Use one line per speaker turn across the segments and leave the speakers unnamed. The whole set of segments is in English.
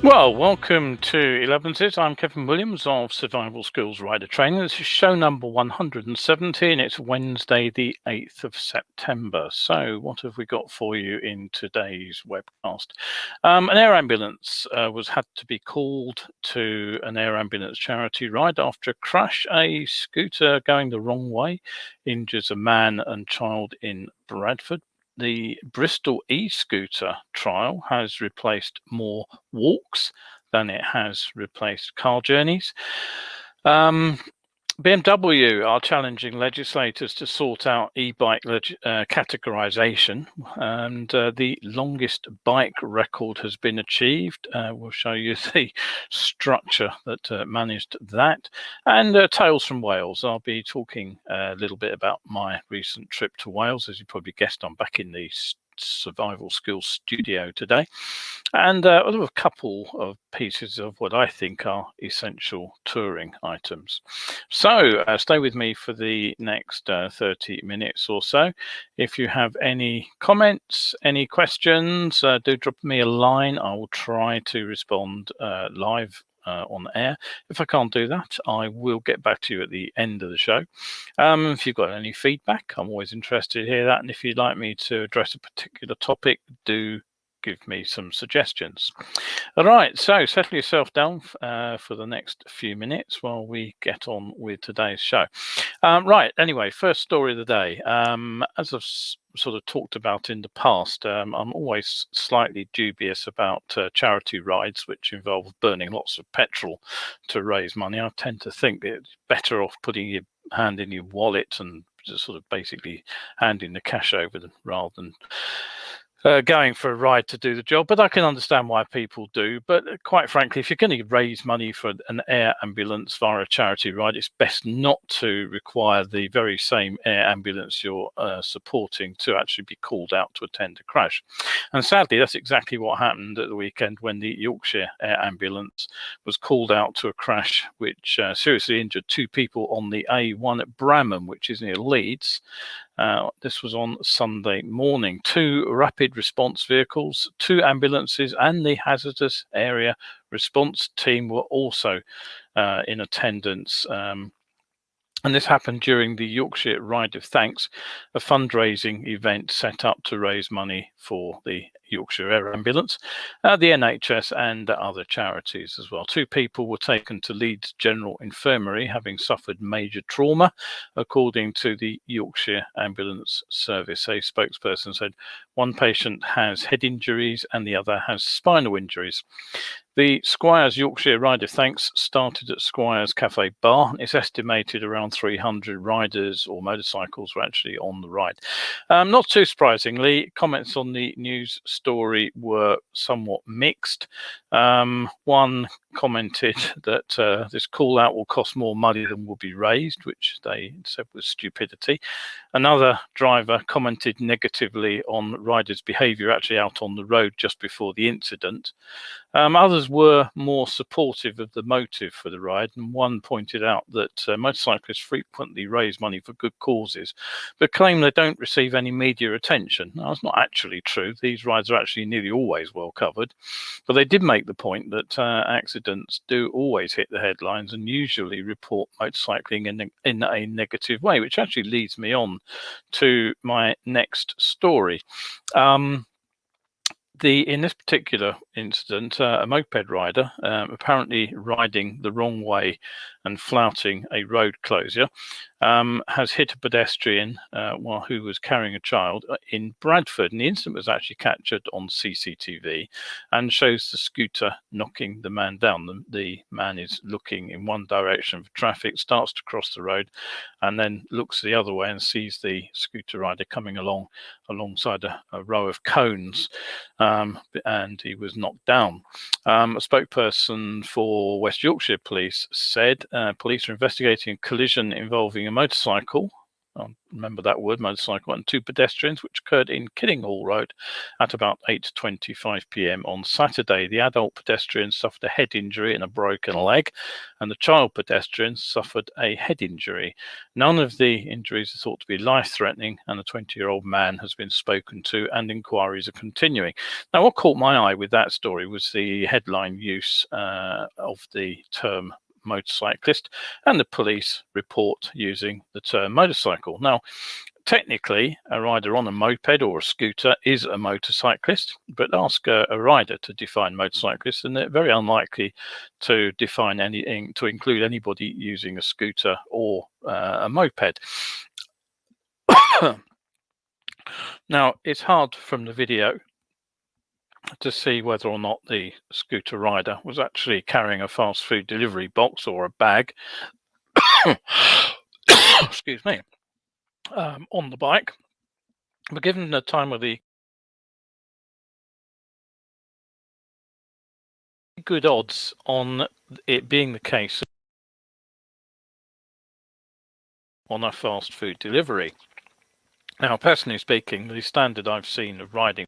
Well, welcome to Elevenses. I'm Kevin Williams of Survival Skills Rider Training. This is show number 170 and it's Wednesday the 8th of September. So what have we got for you in today's webcast? An air ambulance had to be called to an air ambulance charity ride after a crash. A scooter going the wrong way injures a man and child in Bradford. The Bristol e-scooter trial has replaced more walks than it has replaced car journeys. BMW are challenging legislators to sort out e-bike categorisation, and the longest bike record has been achieved. We'll show you the structure that managed that. And Tales from Wales. I'll be talking a little bit about my recent trip to Wales. As you probably guessed, I'm back in the Survival Skills studio today, and a couple of pieces of what I think are essential touring items. So stay with me for the next 30 minutes or so. If you have any comments, any questions, do drop me a line. I will try to respond live on air. If I can't do that, I will get back to you at the end of the show. If you've got any feedback, I'm always interested to hear that. And if you'd like me to address a particular topic, do give me some suggestions. All right, so settle yourself down for the next few minutes while we get on with today's show. Right, anyway, first story of the day. As I've sort of talked about in the past, I'm always slightly dubious about charity rides which involve burning lots of petrol to raise money. I tend to think that it's better off putting your hand in your wallet and just sort of basically handing the cash over rather than going for a ride to do the job. But I can understand why people do. But quite frankly, if you're going to raise money for an air ambulance via a charity ride, it's best not to require the very same air ambulance you're supporting to actually be called out to attend a crash. And sadly, that's exactly what happened at the weekend when the Yorkshire air ambulance was called out to a crash which seriously injured two people on the A1 at Bramham, which is near Leeds. This was on Sunday morning. Two rapid response vehicles, two ambulances, and the hazardous area response team were also in attendance. And this happened during the Yorkshire Ride of Thanks, a fundraising event set up to raise money for the Yorkshire Air Ambulance, the NHS and other charities as well. Two people were taken to Leeds General Infirmary having suffered major trauma, according to the Yorkshire Ambulance Service. A spokesperson said one patient has head injuries and the other has spinal injuries. The Squires Yorkshire Ride of Thanks started at Squires Cafe Bar. It's estimated around 300 riders or motorcycles were actually on the ride. Not too surprisingly, comments on the news story were somewhat mixed. One commented that this call out will cost more money than will be raised, which they said was stupidity. Another driver commented negatively on riders' behaviour actually out on the road just before the incident. Others were more supportive of the motive for the ride, and one pointed out that motorcyclists frequently raise money for good causes, but claim they don't receive any media attention. Now, that's not actually true. These rides are actually nearly always well covered, but they did make the point that accidents do always hit the headlines and usually report motorcycling in a negative way, which actually leads me on to my next story. In this particular incident, a moped rider, apparently riding the wrong way and flouting a road closure, has hit a pedestrian who was carrying a child in Bradford. And the incident was actually captured on CCTV and shows the scooter knocking the man down. The man is looking in one direction for traffic, starts to cross the road, and then looks the other way and sees the scooter rider coming alongside a row of cones, and he was knocked down. A spokesperson for West Yorkshire Police said police are investigating a collision involving a motorcycle remember that word, motorcycle, and 2 pedestrians, which occurred in Kiddinghall Road at about 8:25 p.m. on Saturday. The adult pedestrian suffered a head injury and a broken leg, and the child pedestrian suffered a head injury. None of the injuries are thought to be life-threatening, and a 20-year-old man has been spoken to, and inquiries are continuing. Now, what caught my eye with that story was the headline use of the term motorcyclist and the police report using the term motorcycle. Now, technically, a rider on a moped or a scooter is a motorcyclist, but ask a rider to define motorcyclist, and they're very unlikely to define anything to include anybody using a scooter or a moped. Now, it's hard from the video to see whether or not the scooter rider was actually carrying a fast food delivery box or a bag excuse me, on the bike. But given the time of the good odds on it being the case on a fast food delivery. Now, personally speaking, the standard I've seen of riding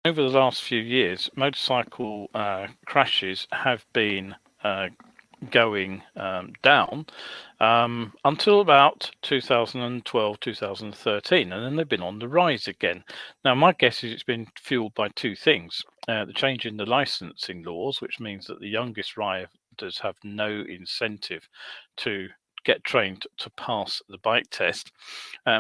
over the last few years, motorcycle crashes have been going down until about 2012, 2013, and then they've been on the rise again. Now, my guess is it's been fueled by two things. The change in the licensing laws, which means that the youngest riders have no incentive to get trained to pass the bike test,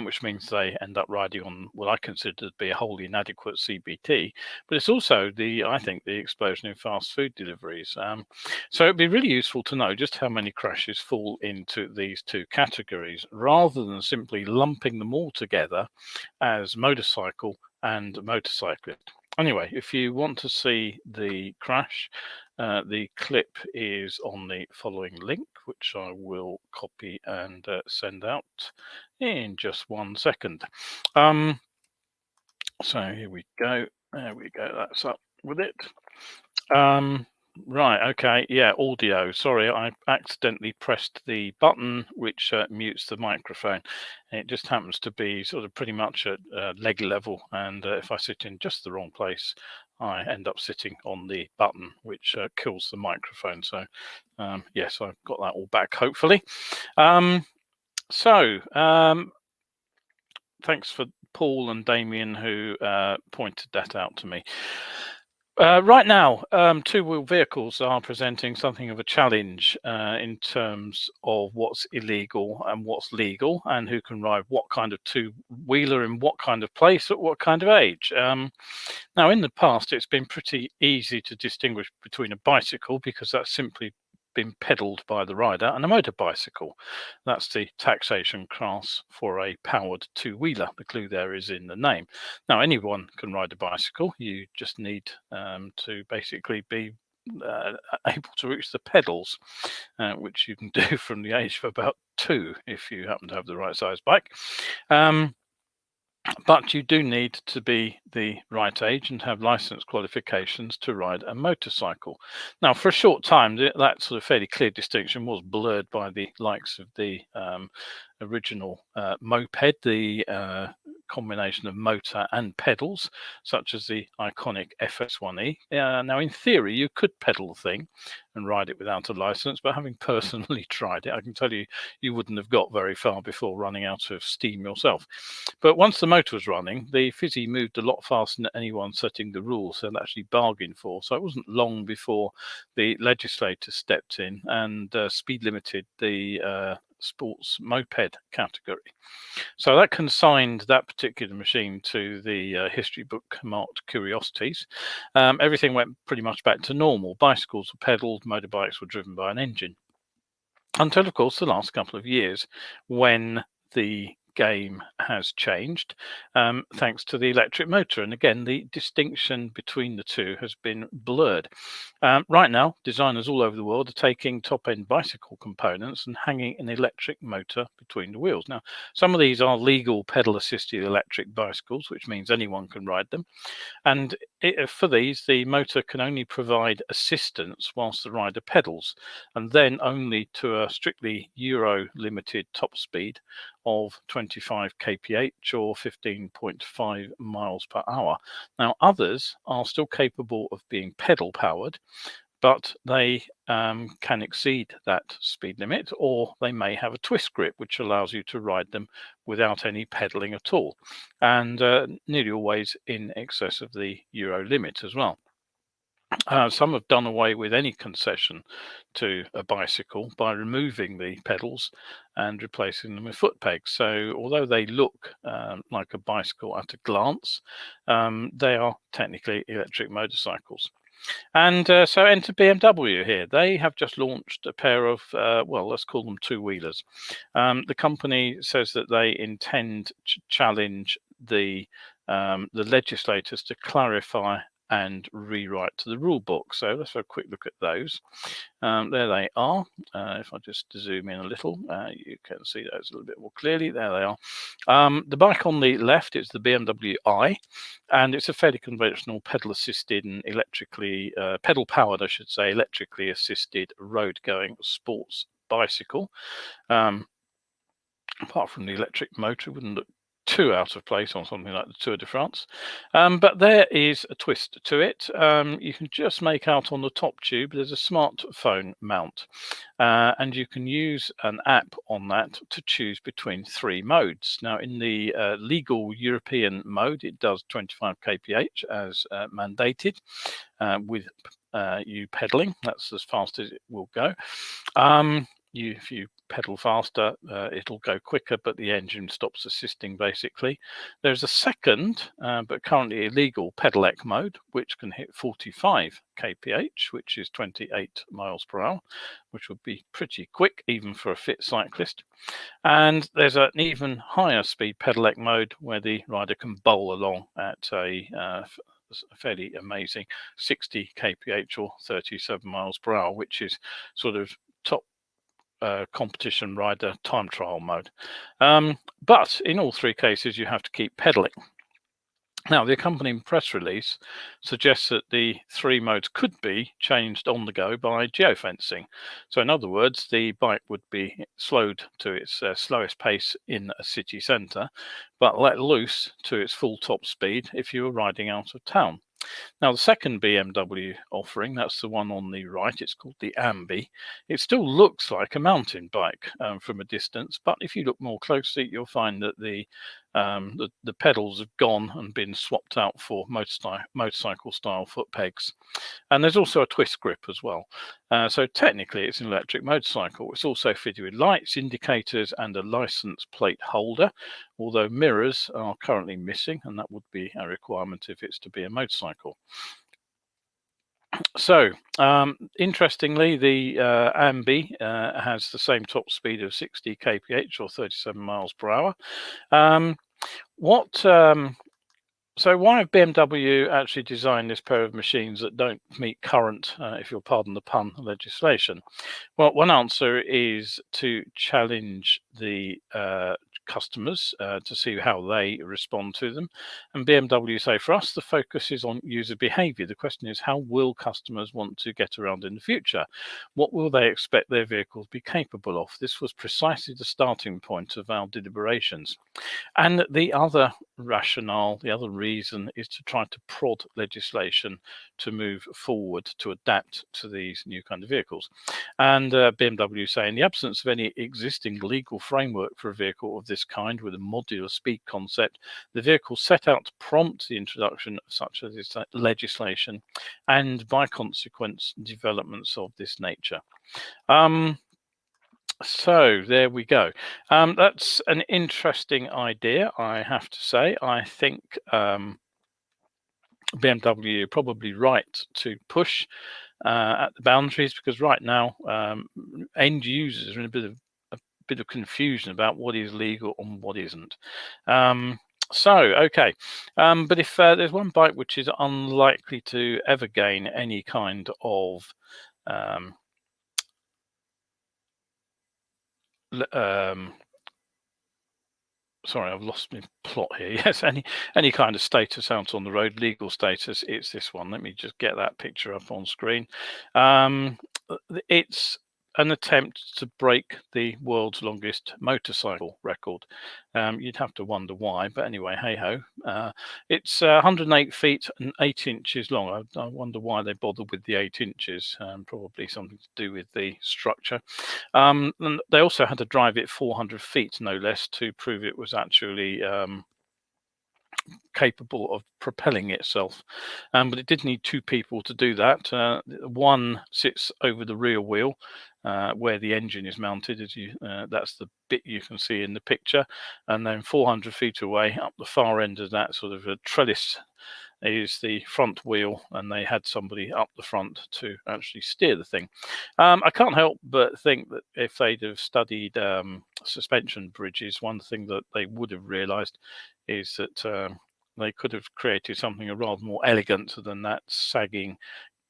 which means they end up riding on what I consider to be a wholly inadequate CBT. But it's also I think, the explosion in fast food deliveries. So it'd be really useful to know just how many crashes fall into these two categories, rather than simply lumping them all together as motorcycle and motorcyclist. Anyway, if you want to see the crash, the clip is on the following link, which I will copy and send out in just 1 second. So here we go. There we go. That's up with it. Right. Okay. Yeah. Audio. Sorry, I accidentally pressed the button which mutes the microphone. It just happens to be sort of pretty much at leg level, and if I sit in just the wrong place, I end up sitting on the button which kills the microphone. So yes, I've got that all back, hopefully. Thanks for Paul and Damien who pointed that out to me. Right now, two-wheel vehicles are presenting something of a challenge in terms of what's illegal and what's legal, and who can ride what kind of two-wheeler in what kind of place at what kind of age. Now, in the past, it's been pretty easy to distinguish between a bicycle, because that's simply been pedalled by the rider, and a motorbicycle. That's the taxation class for a powered two-wheeler. The clue there is in the name. Now, anyone can ride a bicycle. You just need to basically be able to reach the pedals, which you can do from the age of about 2 if you happen to have the right size bike. But you do need to be the right age and have license qualifications to ride a motorcycle. Now, for a short time, that sort of fairly clear distinction was blurred by the likes of the original moped, the combination of motor and pedals, such as the iconic FS1E. Now, in theory, you could pedal the thing and ride it without a license, but having personally tried it, I can tell you, you wouldn't have got very far before running out of steam yourself. But once the motor was running, the Fizzy moved a lot faster than anyone setting the rules had actually bargained for. So it wasn't long before the legislators stepped in and speed limited the sports moped category. So that consigned that particular machine to the history book marked curiosities. Everything went pretty much back to normal. Bicycles were pedalled, motorbikes were driven by an engine. Until, of course, the last couple of years, when the game has changed thanks to the electric motor. And again, the distinction between the two has been blurred. Right now, designers all over the world are taking top-end bicycle components and hanging an electric motor between the wheels. Now, some of these are legal pedal-assisted electric bicycles, which means anyone can ride them. And for these, the motor can only provide assistance whilst the rider pedals, and then only to a strictly Euro limited top speed of 25 kph or 15.5 miles per hour. Now, others are still capable of being pedal powered, but they can exceed that speed limit, or they may have a twist grip, which allows you to ride them without any pedaling at all, and nearly always in excess of the Euro limit as well. Some have done away with any concession to a bicycle by removing the pedals and replacing them with foot pegs. So although they look like a bicycle at a glance, they are technically electric motorcycles. And so enter BMW here. They have just launched a pair of, well, let's call them two-wheelers. The company says that they intend to challenge the legislators to clarify and rewrite to the rule book. So let's have a quick look at those. There they are. If I just zoom in a little, you can see those a little bit more clearly. There they are. The bike on the left is the BMW i, and it's a fairly conventional pedal-assisted and electrically, pedal-powered, I should say, electrically assisted road-going sports bicycle. Apart from the electric motor, it wouldn't look too out of place on something like the Tour de France. But there is a twist to it. You can just make out on the top tube, there's a smartphone mount, and you can use an app on that to choose between 3 modes. Now, in the legal European mode, it does 25 kph as mandated with you pedaling. That's as fast as it will go. If you pedal faster, it'll go quicker, but the engine stops assisting, basically. There's a second, but currently illegal pedelec mode, which can hit 45 kph, which is 28 miles per hour, which would be pretty quick, even for a fit cyclist. And there's an even higher speed pedelec mode, where the rider can bowl along at a fairly amazing 60 kph or 37 miles per hour, which is sort of top competition rider time trial mode. But in all 3 cases, you have to keep pedaling. Now, the accompanying press release suggests that the 3 modes could be changed on the go by geofencing. So in other words, the bike would be slowed to its slowest pace in a city centre, but let loose to its full top speed if you were riding out of town. Now, the second BMW offering, that's the one on the right, it's called the Ambi. It still looks like a mountain bike from a distance, but if you look more closely, you'll find that the pedals have gone and been swapped out for motorcycle style foot pegs. And there's also a twist grip as well. So technically it's an electric motorcycle. It's also fitted with lights, indicators, and a license plate holder, although mirrors are currently missing, and that would be a requirement if it's to be a motorcycle. So, interestingly, the AMBI has the same top speed of 60 kph or 37 miles per hour. What So why have BMW actually designed this pair of machines that don't meet current, if you'll pardon the pun, legislation? Well, one answer is to challenge the customers to see how they respond to them. And BMW say, for us, the focus is on user behavior. The question is, how will customers want to get around in the future? What will they expect their vehicles to be capable of? This was precisely the starting point of our deliberations. And the other rationale, the other reason is to try to prod legislation to move forward to adapt to these new kind of vehicles. And BMW say, in the absence of any existing legal framework for a vehicle of this kind with a modular speed concept, the vehicle set out to prompt the introduction of such legislation and, by consequence, developments of this nature. So there we go. That's an interesting idea, I have to say. I think BMW are probably right to push at the boundaries, because right now end users are in a bit of confusion about what is legal and what isn't. Okay, but if there's one bike which is unlikely to ever gain any kind of sorry, I've lost my plot here. Yes, any kind of status out on the road, legal status, it's this one. Let me just get that picture up on screen. It's an attempt to break the world's longest motorcycle record. You'd have to wonder why, but anyway, hey ho. It's 108 feet and 8 inches long. I wonder why they bothered with the 8 inches. Probably something to do with the structure. And they also had to drive it 400 feet, no less, to prove it was actually capable of propelling itself. But it did need two people to do that. One sits over the rear wheel, where the engine is mounted, that's the bit you can see in the picture, and then 400 feet away, up the far end of that sort of a trellis, is the front wheel, and they had somebody up the front to actually steer the thing. I can't help but think that if they'd have studied suspension bridges, one thing that they would have realized is that they could have created something rather more elegant than that sagging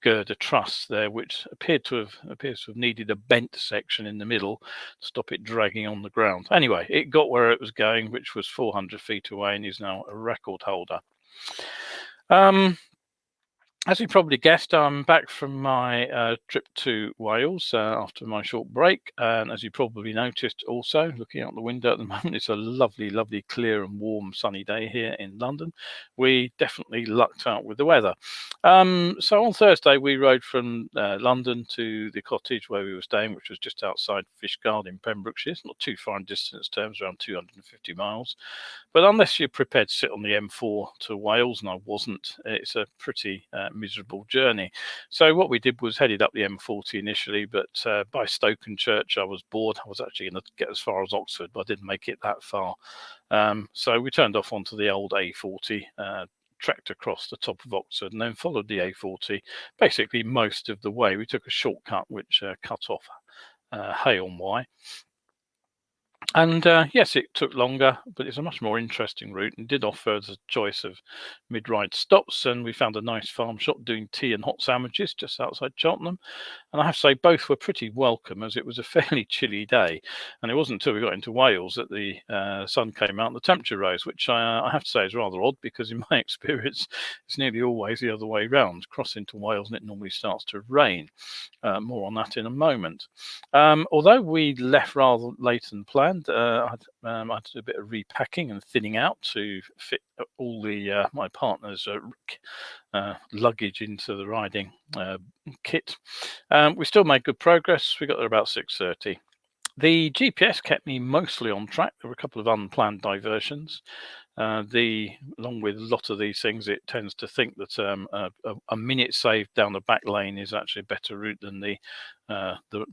girder truss there, which appears to have needed a bent section in the middle to stop it dragging on the ground. Anyway, it got where it was going, which was 400 feet away, and is now a record holder. As you probably guessed, I'm back from my trip to Wales after my short break. And as you probably noticed also, looking out the window at the moment, it's a lovely, lovely, clear and warm sunny day here in London. We definitely lucked out with the weather. So on Thursday, we rode from London to the cottage where we were staying, which was just outside Fishguard in Pembrokeshire. It's not too far in distance terms, around 250 miles. But unless you're prepared to sit on the M4 to Wales, and I wasn't, it's a pretty miserable journey. So what we did was headed up the M40 initially, but by Stokenchurch I was bored. I was actually going to get as far as Oxford, but I didn't make it that far. So we turned off onto the old A40, trekked across the top of Oxford, and then followed the A40 basically most of the way. We took a shortcut which cut off Hay on Wye. And yes, it took longer, but it's a much more interesting route, and did offer us a choice of mid-ride stops. And we found a nice farm shop doing tea and hot sandwiches just outside Cheltenham. And I have to say, both were pretty welcome, as it was a fairly chilly day. And it wasn't until we got into Wales that the sun came out and the temperature rose, which I have to say is rather odd, because in my experience, it's nearly always the other way round. Cross into Wales and it normally starts to rain. More on that in a moment. Although we left rather later than planned, I had to do a bit of repacking and thinning out to fit all the my partner's luggage into the riding kit. We still made good progress. We got there about 6:30. The GPS kept me mostly on track. There were a couple of unplanned diversions. Along with a lot of these things, it tends to think that a minute saved down the back lane is actually a better route than the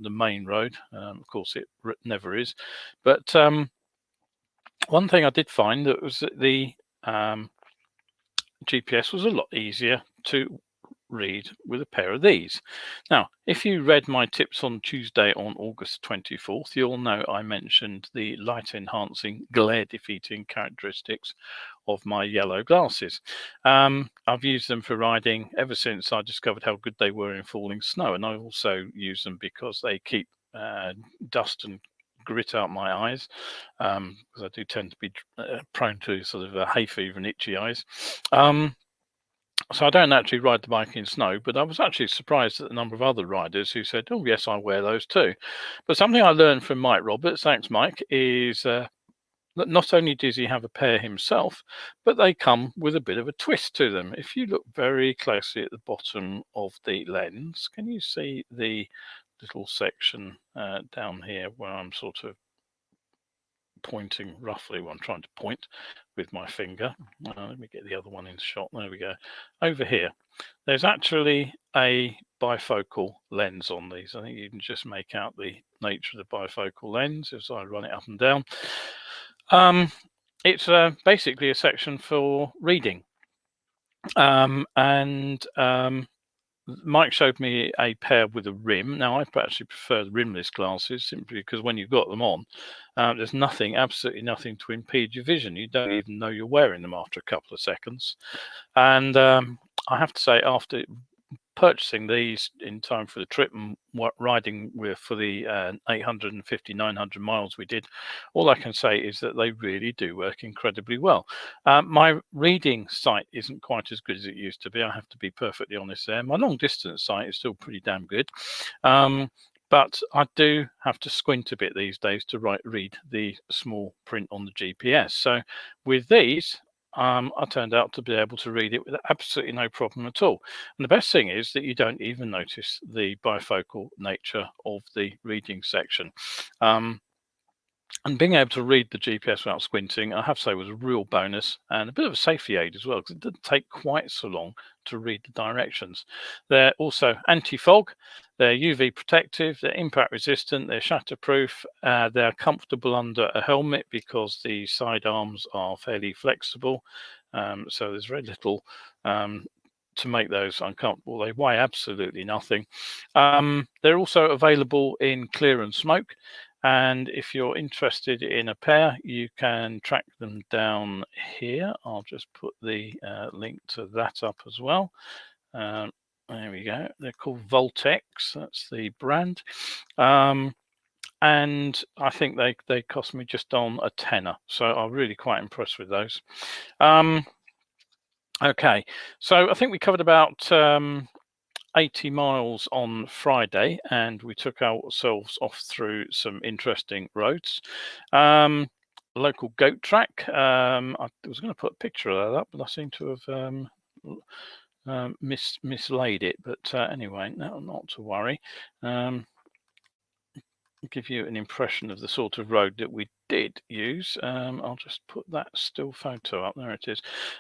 main road. Of course, it never is. But one thing I did find that was that the GPS was a lot easier to read with a pair of these. Now, if you read my tips on Tuesday on August 24th, you'll know I mentioned the light enhancing, glare defeating characteristics of my yellow glasses. I've used them for riding ever since I discovered how good they were in falling snow, and I also use them because they keep dust and grit out my eyes, because I do tend to be prone to sort of hay fever and itchy eyes. So I don't actually ride the bike in snow, but I was actually surprised at the number of other riders who said, "Oh yes, I wear those too." But something I learned from Mike Roberts, thanks Mike, is that not only does he have a pair himself, but they come with a bit of a twist to them. If you look very closely at the bottom of the lens, can you see the little section down here where I'm sort of pointing roughly where I'm trying to point with my finger? Let me get the other one in shot. There we go. Over here, there's actually a bifocal lens on these. I think you can just make out the nature of the bifocal lens as I run it up and down. It's basically a section for reading. Mike showed me a pair with a rim. Now, I actually prefer the rimless glasses simply because when you've got them on, there's nothing, absolutely nothing to impede your vision. You don't even know you're wearing them after a couple of seconds. And I have to say, after purchasing these in time for the trip and riding for the 850, 900 miles we did, all I can say is that they really do work incredibly well. My reading sight isn't quite as good as it used to be. I have to be perfectly honest there. My long distance sight is still pretty damn good. But I do have to squint a bit these days to read the small print on the GPS. So with these, I turned out to be able to read it with absolutely no problem at all. And the best thing is that you don't even notice the bifocal nature of the reading section. And being able to read the GPS without squinting, I have to say, was a real bonus and a bit of a safety aid as well, because it didn't take quite so long to read the directions. They're also anti-fog, they're UV protective, they're impact resistant, they're shatterproof, they're comfortable under a helmet because the side arms are fairly flexible. So there's very little to make those uncomfortable. They weigh absolutely nothing. They're also available in clear and smoke. And if you're interested in a pair, you can track them down here. I'll just put the link to that up as well. There we go. They're called Voltex. That's the brand. And I think they cost me just on a tenner. So I'm really quite impressed with those. Okay, so I think we covered about 80 miles on Friday, and we took ourselves off through some interesting roads. Local goat track. I was going to put a picture of that up, but I seem to have mislaid it. But anyway, no, not to worry. Give you an impression of the sort of road that we did use. I'll just put that still photo up. There it is.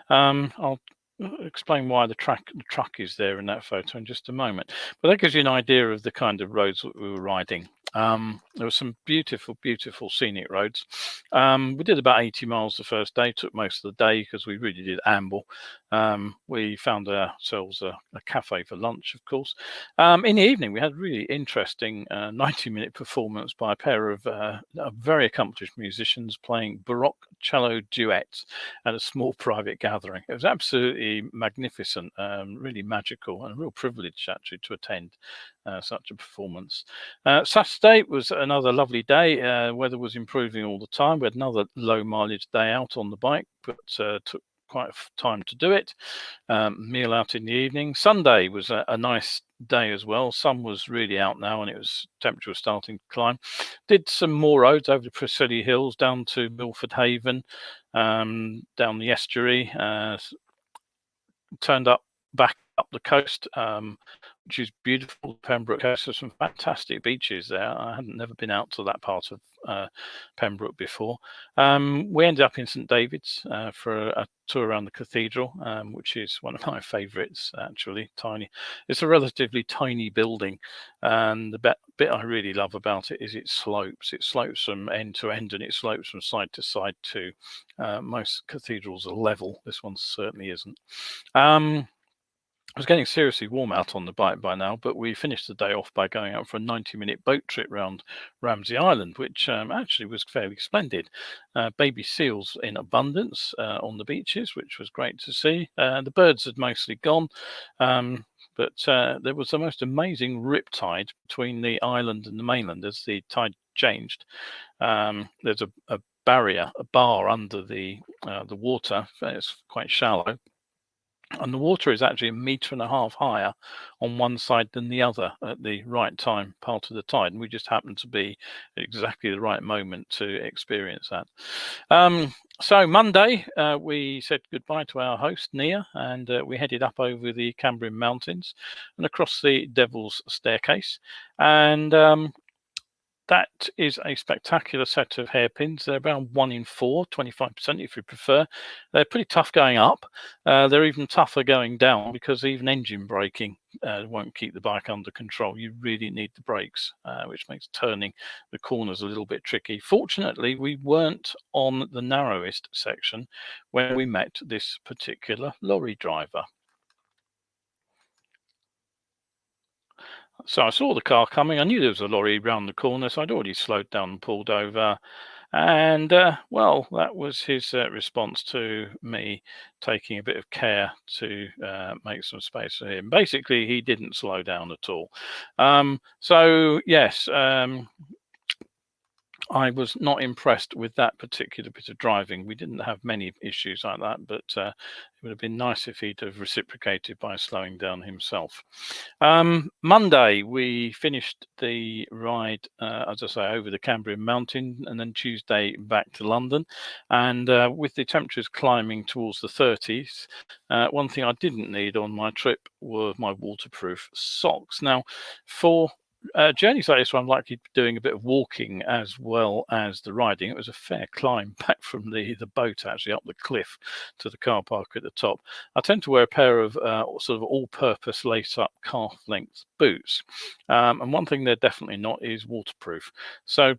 I'll explain why the truck is there in that photo in just a moment, but that gives you an idea of the kind of roads that we were riding. There were some beautiful scenic roads. We did about 80 miles the first day. Took most of the day because we really did amble. We found ourselves a cafe for lunch, of course. In the evening we had a really interesting 90-minute performance by a pair of very accomplished musicians playing Baroque cello duets at a small private gathering. It was absolutely magnificent, really magical, and a real privilege actually to attend such a performance. Saturday was another lovely day. Weather was improving all the time. We had another low mileage day out on the bike, but took quite a time to do it. Meal out in the evening. Sunday was a nice day as well. Sun was really out now, and temperature was starting to climb. Did some more roads over the Priscilla Hills down to Milford Haven, down the estuary. Turned back up the coast, which is beautiful. Pembroke Coast has some fantastic beaches there. I hadn't never been out to that part of Pembroke before. We ended up in St David's for a tour around the cathedral, which is one of my favourites actually. Tiny. It's a relatively tiny building, and the bit I really love about it is it slopes. It slopes from end to end, and it slopes from side to side too. Most cathedrals are level. This one certainly isn't. It was getting seriously warm out on the bike by now, but we finished the day off by going out for a 90-minute boat trip round Ramsey Island, which actually was fairly splendid. Baby seals in abundance on the beaches, which was great to see. The birds had mostly gone, but there was the most amazing riptide between the island and the mainland as the tide changed. There's a barrier, a bar under the water. It's quite shallow, and the water is actually 1.5 meters higher on one side than the other at the right time, part of the tide, and we just happened to be at exactly the right moment to experience that. So Monday, we said goodbye to our host Nia, and we headed up over the Cambrian Mountains and across the Devil's Staircase, and that is a spectacular set of hairpins. They're about 1 in 4, 25% if you prefer. They're pretty tough going up. They're even tougher going down because even engine braking won't keep the bike under control. You really need the brakes, which makes turning the corners a little bit tricky. Fortunately, we weren't on the narrowest section when we met this particular lorry driver. So I saw the car coming. I knew there was a lorry round the corner, so I'd already slowed down and pulled over. And well, that was his response to me taking a bit of care to make some space for him. Basically, he didn't slow down at all. So yes, I was not impressed with that particular bit of driving. We didn't have many issues like that, but it would have been nice if he'd have reciprocated by slowing down himself. Monday, we finished the ride, as I say, over the Cambrian Mountain, and then Tuesday back to London. And with the temperatures climbing towards the 30s, one thing I didn't need on my trip were my waterproof socks. Now, for journeys like this one, I'm likely to be doing a bit of walking as well as the riding. It was a fair climb back from the boat, actually, up the cliff to the car park at the top. I tend to wear a pair of sort of all-purpose lace-up calf-length boots. And one thing they're definitely not is waterproof. So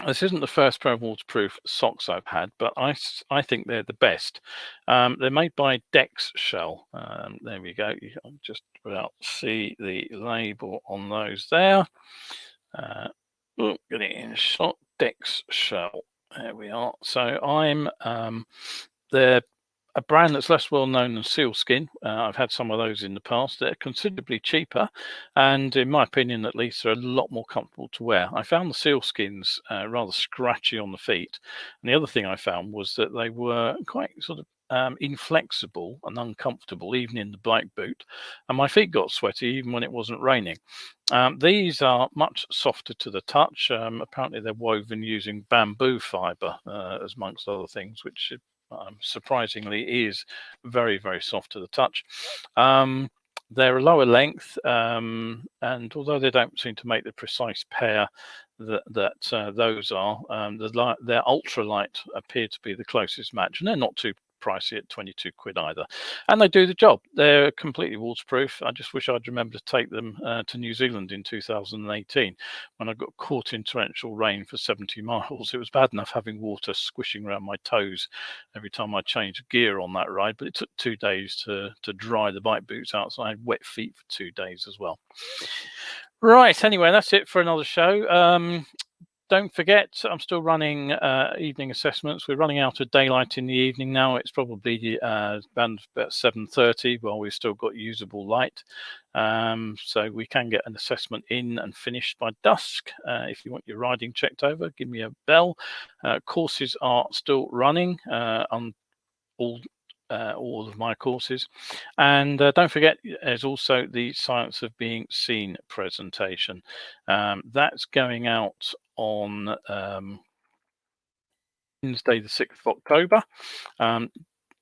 this isn't the first pair of waterproof socks I've had, but I think they're the best. They're made by Dex Shell. There we go. You can just about see the label on those there. Get it in shot. Dex Shell. There we are. So they're a brand that's less well known than Sealskin. I've had some of those in the past. They're considerably cheaper, and in my opinion, at least, they're a lot more comfortable to wear. I found the Sealskins rather scratchy on the feet, and the other thing I found was that they were quite sort of inflexible and uncomfortable, even in the bike boot, and my feet got sweaty even when it wasn't raining. These are much softer to the touch. Apparently, they're woven using bamboo fiber, as amongst other things, which surprisingly is very, very soft to the touch. They're a lower length, and although they don't seem to make the precise pair that those are, their ultralight appear to be the closest match, and they're not too pricey at 22 quid either, and they do the job. They're completely waterproof. I just wish I'd remembered to take them to New Zealand in 2018 when I got caught in torrential rain for 70 miles. It was bad enough having water squishing around my toes every time I changed gear on that ride, but it took 2 days to dry the bike boots out, so I had wet feet for 2 days as well. Right, anyway, that's it for another show. Don't forget, I'm still running evening assessments. We're running out of daylight in the evening now. It's probably around about 7:30 while we've still got usable light. So we can get an assessment in and finished by dusk. If you want your riding checked over, give me a bell. Courses are still running on all of my courses, and don't forget, there's also the Science of Being Seen presentation. That's going out on Wednesday the 6th of October.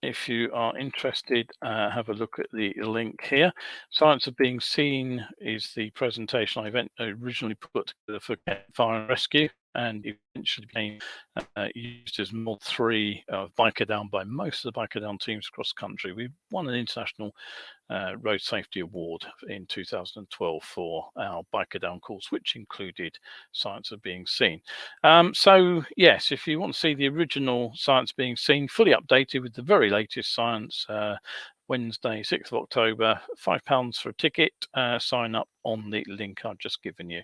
If you are interested, have a look at the link here. Science of Being Seen is the presentation I originally put together for Fire and Rescue, and eventually became used as Mod 3 of Biker Down by most of the Biker Down teams across the country. We won an international road safety award in 2012 for our Biker Down course, which included Science of Being Seen. So yes, if you want to see the original Science Being Seen fully updated with the very latest science, Wednesday, 6th of October, £5 for a ticket. Sign up on the link I've just given you.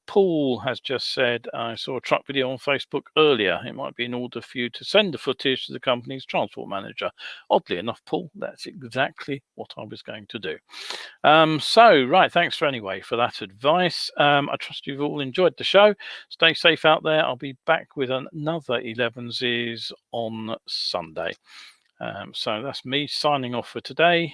Paul has just said, I saw a truck video on Facebook earlier. It might be in order for you to send the footage to the company's transport manager. Oddly enough, Paul, that's exactly what I was going to do. Right, thanks for that advice. I trust you've all enjoyed the show. Stay safe out there. I'll be back with another 11s on Sunday. So that's me signing off for today.